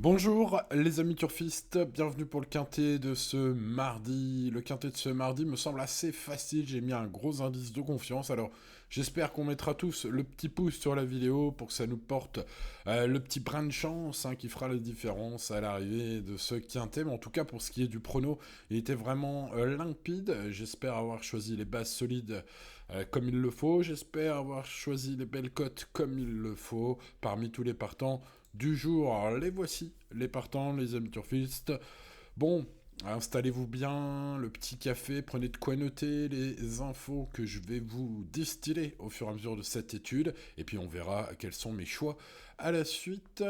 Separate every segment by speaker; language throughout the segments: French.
Speaker 1: Bonjour les amis turfistes, bienvenue pour le quintet de ce mardi. Le quintet de ce mardi me semble assez facile, j'ai mis un gros indice de confiance. Alors j'espère qu'on mettra tous le petit pouce sur la vidéo pour que ça nous porte le petit brin de chance qui fera la différence à l'arrivée de ce quintet. Mais en tout cas pour ce qui est du prono, il était vraiment limpide. J'espère avoir choisi les bases solides comme il le faut. J'espère avoir choisi les belles cotes comme il le faut parmi tous les partants du jour. Alors, les voici, les partants, les amis turfistes. Bon, installez-vous bien, le petit café, prenez de quoi noter les infos que je vais vous distiller au fur et à mesure de cette étude, et puis on verra quels sont mes choix à la suite.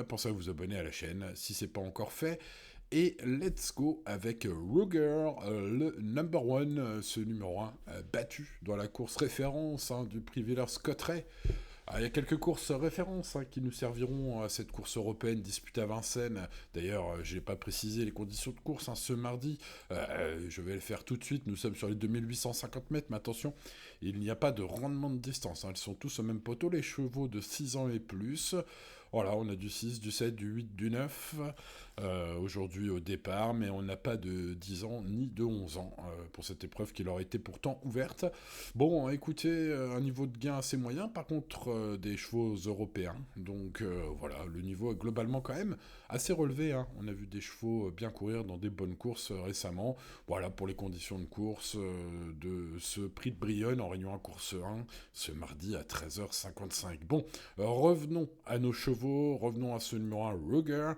Speaker 1: Pensez à vous abonner à la chaîne si c'est pas encore fait. Et let's go avec Ruger, le number one, ce numéro 1, battu dans la course référence du prix Villers-Cotterêts. Il y a quelques courses références qui nous serviront à cette course européenne disputée à Vincennes. D'ailleurs, je n'ai pas précisé les conditions de course ce mardi. Je vais le faire tout de suite. Nous sommes sur les 2850 mètres, mais attention, il n'y a pas de rendement de distance. Ils sont tous au même poteau, les chevaux de 6 ans et plus. Voilà, on a du 6, du 7, du 8, du 9 aujourd'hui au départ, mais on n'a pas de 10 ans ni de 11 ans pour cette épreuve qui leur était pourtant ouverte. Bon, écoutez, un niveau de gain assez moyen, par contre des chevaux européens, donc voilà, le niveau est globalement quand même assez relevé. On a vu des chevaux bien courir dans des bonnes courses récemment. Voilà pour les conditions de course de ce prix de Brionne en Réunion 1 course 1, ce mardi à 13h55. Bon, revenons à nos chevaux, revenons à ce numéro 1, Ruger.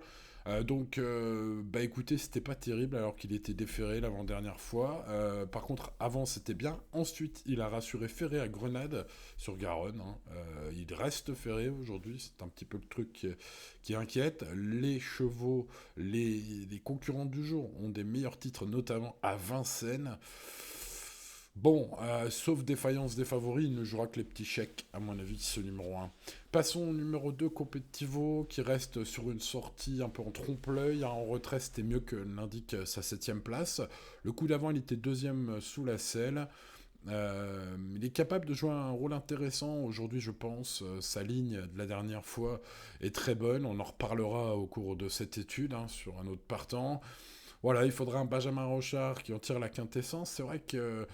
Speaker 1: Bah écoutez, c'était pas terrible alors qu'il était déféré l'avant-dernière fois. Par contre, avant c'était bien. Ensuite, il a rassuré Ferré à Grenade sur Garonne. Il reste ferré aujourd'hui, c'est un petit peu le truc qui inquiète. Les chevaux, les concurrents du jour ont des meilleurs titres, notamment à Vincennes. Bon, sauf défaillance des favoris, il ne jouera que les petits chèques, à mon avis, ce numéro 1. Passons au numéro 2, Competitivo, qui reste sur une sortie un peu en trompe-l'œil. En retrait, c'était mieux que l'indique sa 7ème place. Le coup d'avant, il était deuxième sous la selle. Il est capable de jouer un rôle intéressant aujourd'hui, je pense. Sa ligne de la dernière fois est très bonne. On en reparlera au cours de cette étude sur un autre partant. Voilà, il faudra un Benjamin Rochard qui en tire la quintessence. C'est vrai que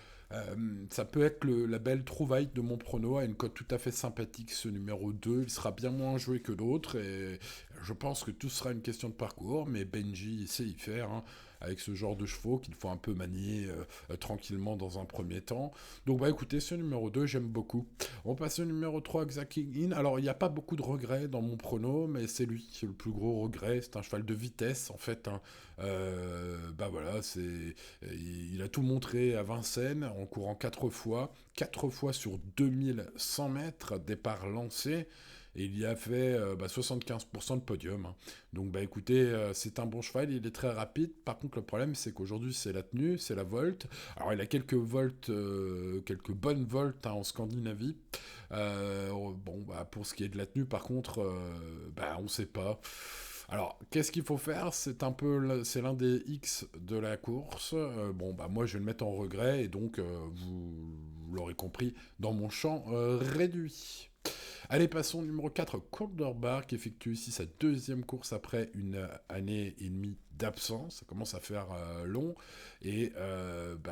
Speaker 1: ça peut être la belle trouvaille de mon prono à une cote tout à fait sympathique, ce numéro 2. Il sera bien moins joué que d'autres et je pense que tout sera une question de parcours, mais Benji sait y faire avec ce genre de chevaux qu'il faut un peu manier tranquillement dans un premier temps. Donc bah écoutez, ce numéro 2, j'aime beaucoup. On passe au numéro 3, Xaking In. Alors il n'y a pas beaucoup de regrets dans mon prono, mais c'est lui qui est le plus gros regret. C'est un cheval de vitesse en fait. Bah voilà, il a tout montré à Vincennes en courant 4 fois sur 2100 mètres, départ lancé, et il y a fait 75% de podium. Donc bah écoutez, c'est un bon cheval, il est très rapide. Par contre, le problème c'est qu'aujourd'hui c'est la tenue, c'est la volte. Alors il a quelques voltes, quelques bonnes voltes en Scandinavie. Bon, bah pour ce qui est de la tenue, par contre, on sait pas. Alors, qu'est-ce qu'il faut faire? C'est l'un des X de la course. Moi, je vais le mettre en regret, et donc, vous l'aurez compris, dans mon champ réduit. Allez, passons au numéro 4, Corderbar, qui effectue ici sa deuxième course après une année et demie d'absence. Ça commence à faire long, et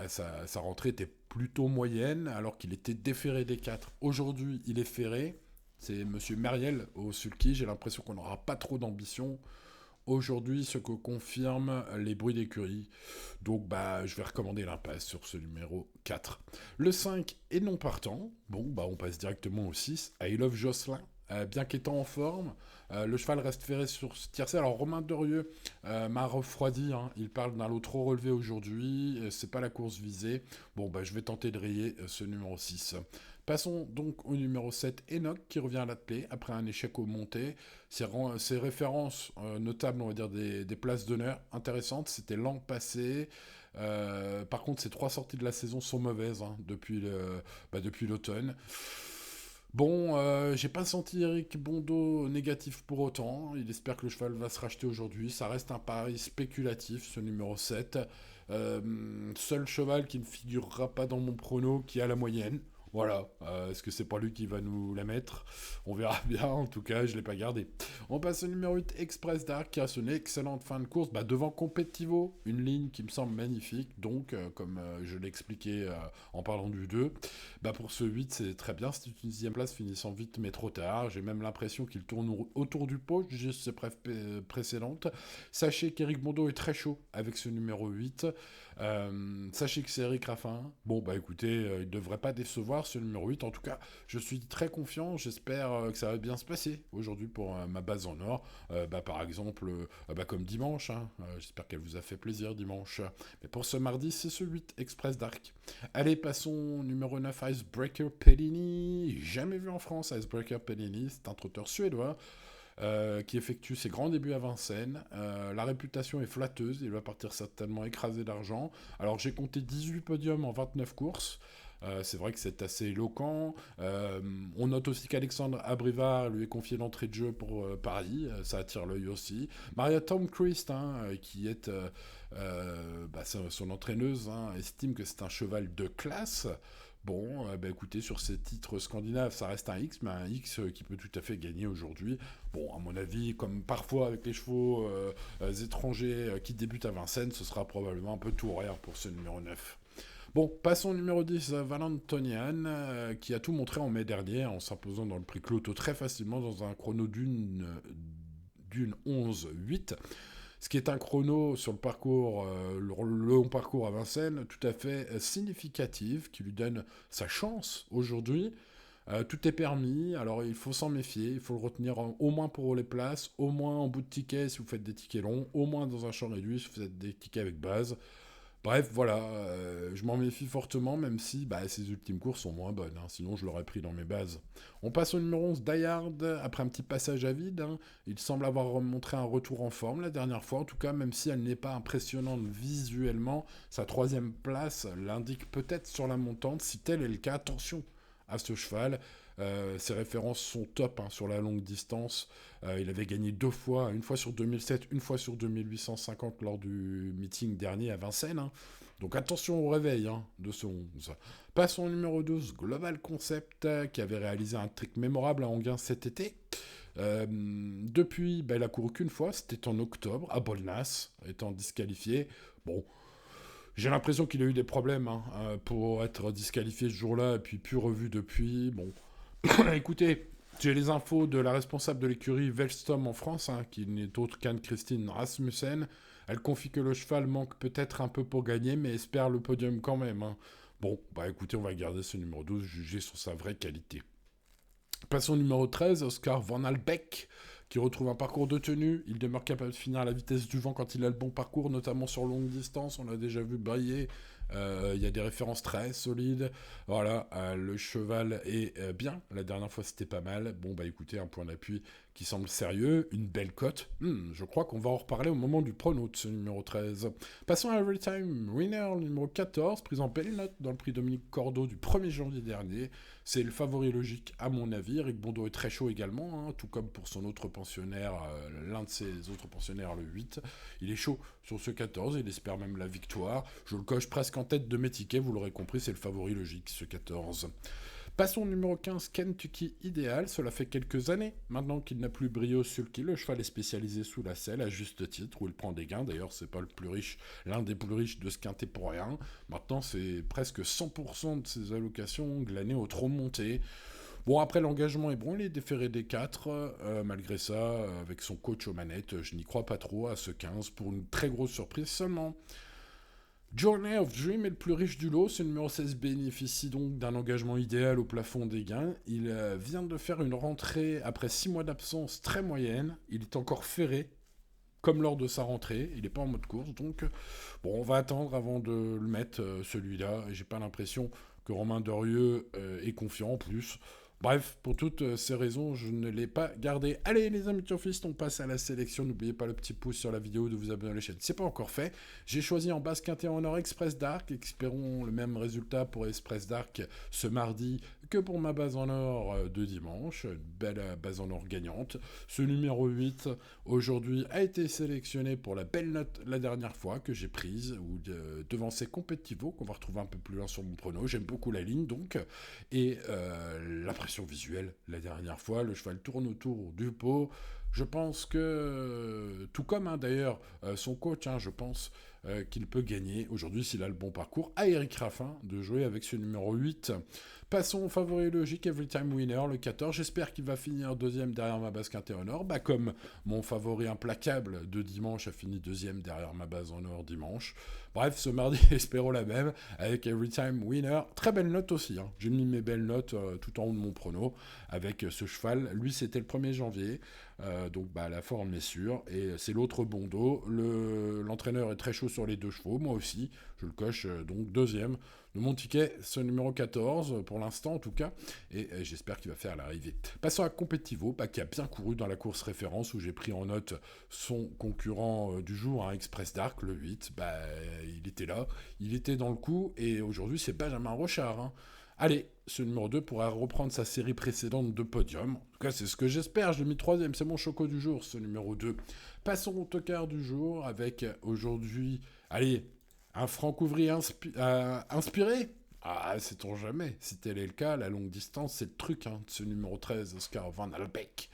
Speaker 1: sa rentrée était plutôt moyenne, alors qu'il était déféré des 4. Aujourd'hui, il est ferré. C'est Monsieur Mariel au sulky. J'ai l'impression qu'on n'aura pas trop d'ambition aujourd'hui, ce que confirment les bruits d'écurie. Donc je vais recommander l'impasse sur ce numéro 4. Le 5 est non partant. Bon, on passe directement au 6. I Love Jocelyn. Bien qu'étant en forme, le cheval reste ferré sur ce tiercé. Alors Romain Derieux m'a refroidi, il parle d'un lot trop relevé aujourd'hui, c'est pas la course visée. Je vais tenter de rayer ce numéro 6. Passons donc au numéro 7, Enoch, qui revient à l'attelé après un échec au monté. Ses références notables, on va dire, des places d'honneur intéressantes, c'était l'an passé. Par contre, ces 3 sorties de la saison sont mauvaises depuis l'automne. Bon, j'ai pas senti Eric Bondo négatif pour autant. Il espère que le cheval va se racheter aujourd'hui. Ça reste un pari spéculatif, ce numéro 7. Seul cheval qui ne figurera pas dans mon prono, qui a la moyenne. Voilà, est-ce que c'est pas lui qui va nous la mettre? On verra bien, en tout cas, je l'ai pas gardé. On passe au numéro 8, Express Dark, qui a son excellente fin de course, devant Competivo, une ligne qui me semble magnifique, donc, comme je l'ai expliqué en parlant du 2, pour ce 8, c'est très bien, c'est une 10e place finissant vite mais trop tard, j'ai même l'impression qu'il tourne autour du pot, juste ses précédentes. Sachez qu'Eric Bondo est très chaud avec ce numéro 8. Sachez que c'est Eric Raffin. Bon, écoutez, il ne devrait pas décevoir ce numéro 8. En tout cas, je suis très confiant. J'espère que ça va bien se passer aujourd'hui pour ma base en or. Par exemple, comme dimanche. Hein. J'espère qu'elle vous a fait plaisir dimanche. Mais pour ce mardi, c'est ce 8 Express Dark. Allez, passons au numéro 9, Icebreaker Pellini. Jamais vu en France, Icebreaker Pellini. C'est un trotteur suédois. Qui effectue ses grands débuts à Vincennes. La réputation est flatteuse, il va partir certainement écrasé d'argent. Alors j'ai compté 18 podiums en 29 courses. C'est vrai que c'est assez éloquent. On note aussi qu'Alexandre Abrivard lui est confié l'entrée de jeu pour Paris. Ça attire l'œil aussi. Maria Tomkrist, qui est son entraîneuse, estime que c'est un cheval de classe. Bon, écoutez, sur ces titres scandinaves, ça reste un X, mais un X qui peut tout à fait gagner aujourd'hui. Bon, à mon avis, comme parfois avec les chevaux étrangers qui débutent à Vincennes, ce sera probablement un peu tout horaire pour ce numéro 9. Bon, passons au numéro 10, Valentonian, qui a tout montré en mai dernier en s'imposant dans le prix Cloto très facilement dans un chrono d'une 11-8. Ce qui est un chrono sur le parcours, le long parcours à Vincennes, tout à fait significatif, qui lui donne sa chance aujourd'hui. Tout est permis, alors il faut s'en méfier, il faut le retenir au moins pour les places, au moins en bout de ticket si vous faites des tickets longs, au moins dans un champ réduit si vous faites des tickets avec base. Bref, voilà, je m'en méfie fortement, même si ces ultimes courses sont moins bonnes, sinon je l'aurais pris dans mes bases. On passe au numéro 11, Dayard, après un petit passage à vide. Il semble avoir montré un retour en forme la dernière fois, en tout cas, même si elle n'est pas impressionnante visuellement, sa 3e place l'indique peut-être sur la montante. Si tel est le cas, attention à ce cheval. Ses références sont top sur la longue distance. Il avait gagné 2 fois, une fois sur 2007, une fois sur 2850 lors du meeting dernier à Vincennes. Donc attention au réveil de ce 11. Passons au numéro 12, Global Concept, qui avait réalisé un trick mémorable à Anguin cet été. Depuis, il a couru qu'une fois, c'était en octobre, à Bolnas, étant disqualifié. Bon, j'ai l'impression qu'il a eu des problèmes pour être disqualifié ce jour-là, et puis plus revu depuis. Bon, écoutez, j'ai les infos de la responsable de l'écurie Velstom en France, qui n'est autre qu'Anne-Christine Rasmussen. Elle confie que le cheval manque peut-être un peu pour gagner, mais espère le podium quand même. Bon, écoutez, on va garder ce numéro 12, juger sur sa vraie qualité. Passons au numéro 13, Oscar Van Albeck, qui retrouve un parcours de tenue. Il demeure capable de finir à la vitesse du vent quand il a le bon parcours, notamment sur longue distance. On l'a déjà vu briller. Il y a des références très solides. Voilà, le cheval est bien. La dernière fois, c'était pas mal. Bon, écoutez, un point d'appui qui semble sérieux. Une belle cote. Je crois qu'on va en reparler au moment du prono de ce numéro 13. Passons à Everytime Winner, numéro 14, prise en belle note dans le prix Dominique Cordeau du 1er janvier dernier. C'est le favori logique à mon avis. Eric Bondo est très chaud également, tout comme pour son autre pensionnaire, l'un de ses autres pensionnaires, le 8. Il est chaud sur ce 14, il espère même la victoire. Je le coche presque en tête de mes tickets, vous l'aurez compris, c'est le favori logique, ce 14. Passons au numéro 15, Kentucky Ideal. Cela fait quelques années maintenant qu'il n'a plus Brio Sulky. Le cheval est spécialisé sous la selle, à juste titre, où il prend des gains. D'ailleurs, c'est pas le plus riche, l'un des plus riches de ce quintet pour rien. Maintenant, c'est presque 100% de ses allocations glanées au trop monté. Bon, après, l'engagement est bon, il est déféré des 4. Malgré ça, avec son coach aux manettes, je n'y crois pas trop à ce 15 pour une très grosse surprise seulement. Journey of Dream est le plus riche du lot. Ce numéro 16 bénéficie donc d'un engagement idéal au plafond des gains. Il vient de faire une rentrée après 6 mois d'absence très moyenne. Il est encore ferré, comme lors de sa rentrée. Il n'est pas en mode course. Donc, on va attendre avant de le mettre, celui-là. J'ai pas l'impression que Romain Dorieux est confiant en plus. Bref, pour toutes ces raisons, je ne l'ai pas gardé. Allez, les amis turfistes, on passe à la sélection. N'oubliez pas le petit pouce sur la vidéo, de vous abonner à la chaîne. C'est pas encore fait. J'ai choisi en base quintet en or Express Dark. Espérons le même résultat pour Express Dark ce mardi que pour ma base en or de dimanche. Une belle base en or gagnante. Ce numéro 8, aujourd'hui, a été sélectionné pour la belle note la dernière fois que j'ai prise, ou devant ces Competitivo, qu'on va retrouver un peu plus loin sur mon prono. J'aime beaucoup la ligne, donc. Et l'impression visuelle, la dernière fois, le cheval tourne autour du pot. Je pense que, tout comme d'ailleurs son coach, je pense qu'il peut gagner aujourd'hui s'il a le bon parcours, à Eric Raffin de jouer avec ce numéro 8. Passons au favori logique, Every Time Winner, le 14. J'espère qu'il va finir deuxième derrière ma base quintet en or, comme mon favori implacable de dimanche a fini deuxième derrière ma base en or dimanche. Bref, ce mardi, espérons la même, avec Every Time Winner. Très belle note aussi, j'ai mis mes belles notes tout en haut de mon prono, avec ce cheval. Lui, c'était le 1er janvier, donc la forme est sûre, et c'est l'autre bon dos. L'entraîneur est très chaud sur les deux chevaux, moi aussi, je le coche, donc deuxième de mon ticket, ce numéro 14, pour l'instant en tout cas, et j'espère qu'il va faire l'arrivée. Passons à Competitivo, qui a bien couru dans la course référence, où j'ai pris en note son concurrent du jour, Express Dark, le 8, il était là, il était dans le coup, et aujourd'hui c'est Benjamin Rochard. Allez, ce numéro 2 pourra reprendre sa série précédente de podium. En tout cas, c'est ce que j'espère. Je l'ai mis troisième. C'est mon choco du jour, ce numéro 2. Passons au tocard du jour avec aujourd'hui, allez, un franc ouvrier inspiré. Ah, sait-on jamais. Si tel est le cas, la longue distance, c'est le truc de ce numéro 13, Oscar Van Albeck.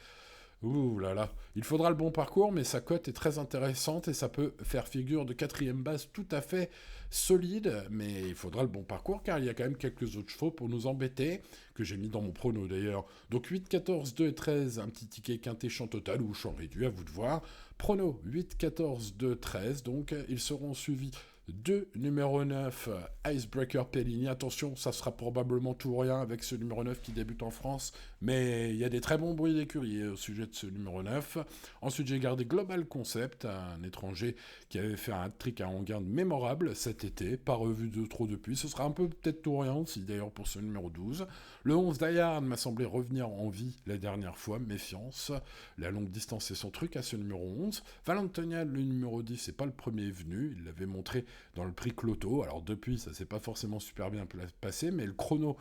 Speaker 1: Ouh là là, il faudra le bon parcours, mais sa cote est très intéressante et ça peut faire figure de quatrième base tout à fait solide, mais il faudra le bon parcours car il y a quand même quelques autres chevaux pour nous embêter, que j'ai mis dans mon prono d'ailleurs. Donc 8, 14, 2 et 13, un petit ticket quintet champ total ou champ réduit, à vous de voir. Prono 8, 14, 2, 13, donc ils seront suivis de numéro 9, Icebreaker Pellini. Attention, ça sera probablement tout ou rien avec ce numéro 9 qui débute en France, mais il y a des très bons bruits d'écurie au sujet de ce numéro 9. Ensuite, j'ai gardé Global Concept, un étranger qui avait fait un hat-trick à Anguin mémorable cet été, pas revu de trop depuis. Ce sera un peu peut-être tout ou rien aussi d'ailleurs pour ce numéro 12. Le 11, Dayard m'a semblé revenir en vie la dernière fois, méfiance. La longue distance c'est son truc à ce numéro 11. Valentinian, le numéro 10, c'est pas le premier venu, il l'avait montré dans le prix Cloto. Alors depuis, ça s'est pas forcément super bien passé, mais le chrono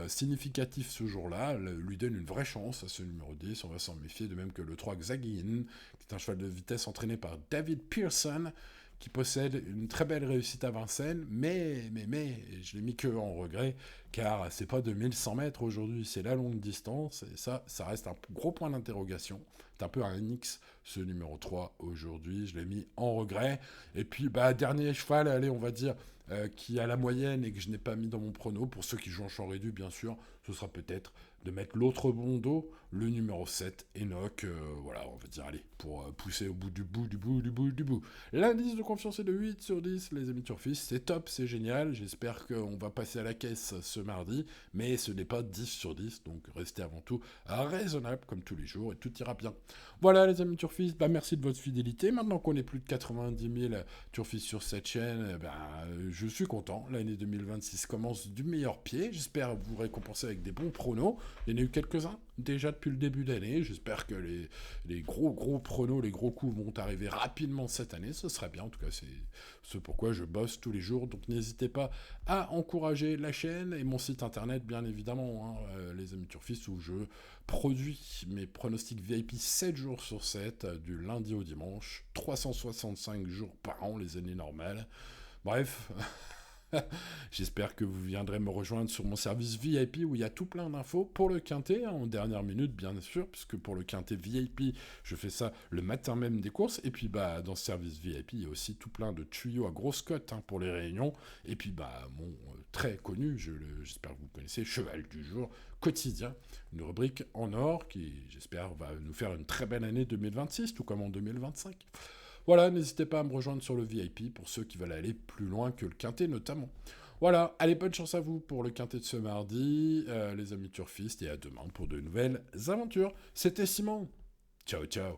Speaker 1: significatif ce jour-là lui donne une vraie chance à ce numéro 10. On va s'en méfier, de même que le 3 Xaguin, qui est un cheval de vitesse entraîné par David Pearson, qui possède une très belle réussite à Vincennes, mais, je l'ai mis que en regret, car c'est pas 2100 mètres aujourd'hui, c'est la longue distance, et ça reste un gros point d'interrogation. C'est un peu un X, ce numéro 3 aujourd'hui, je l'ai mis en regret. Et puis, dernier cheval, allez, on va dire, qui a la moyenne et que je n'ai pas mis dans mon prono, pour ceux qui jouent en champ réduit, bien sûr, ce sera peut-être de mettre l'autre bon dos, le numéro 7, Enoch, voilà, on va dire, allez, pour pousser au bout du bout. L'indice de confiance est de 8 sur 10, les amis turfistes, c'est top, c'est génial, j'espère qu'on va passer à la caisse ce mardi, mais ce n'est pas 10 sur 10, donc restez avant tout raisonnable, comme tous les jours, et tout ira bien. Voilà, les amis turfistes, merci de votre fidélité. Maintenant qu'on est plus de 90 000 turfistes sur cette chaîne, je suis content. L'année 2026 commence du meilleur pied. J'espère vous récompenser avec des bons pronos. Il y en a eu quelques-uns déjà depuis le début d'année. J'espère que les gros pronos, les gros coups vont arriver rapidement cette année. Ce serait bien. En tout cas, c'est ce pourquoi je bosse tous les jours. Donc n'hésitez pas à encourager la chaîne et mon site internet, bien évidemment, les amis turfistes, où je produis mes pronostics VIP 7 jours sur 7, du lundi au dimanche, 365 jours par an, les années normales. Bref, j'espère que vous viendrez me rejoindre sur mon service VIP où il y a tout plein d'infos pour le quintet, en dernière minute bien sûr, puisque pour le quintet VIP, je fais ça le matin même des courses. Et puis dans ce service VIP, il y a aussi tout plein de tuyaux à grosse cote pour les réunions. Et puis mon très connu, j'espère que vous connaissez, Cheval du jour quotidien, une rubrique en or qui, j'espère, va nous faire une très belle année 2026, tout comme en 2025. Voilà, n'hésitez pas à me rejoindre sur le VIP pour ceux qui veulent aller plus loin que le quintet notamment. Voilà, allez, bonne chance à vous pour le quintet de ce mardi, les amis turfistes, et à demain pour de nouvelles aventures. C'était Simon. Ciao, ciao.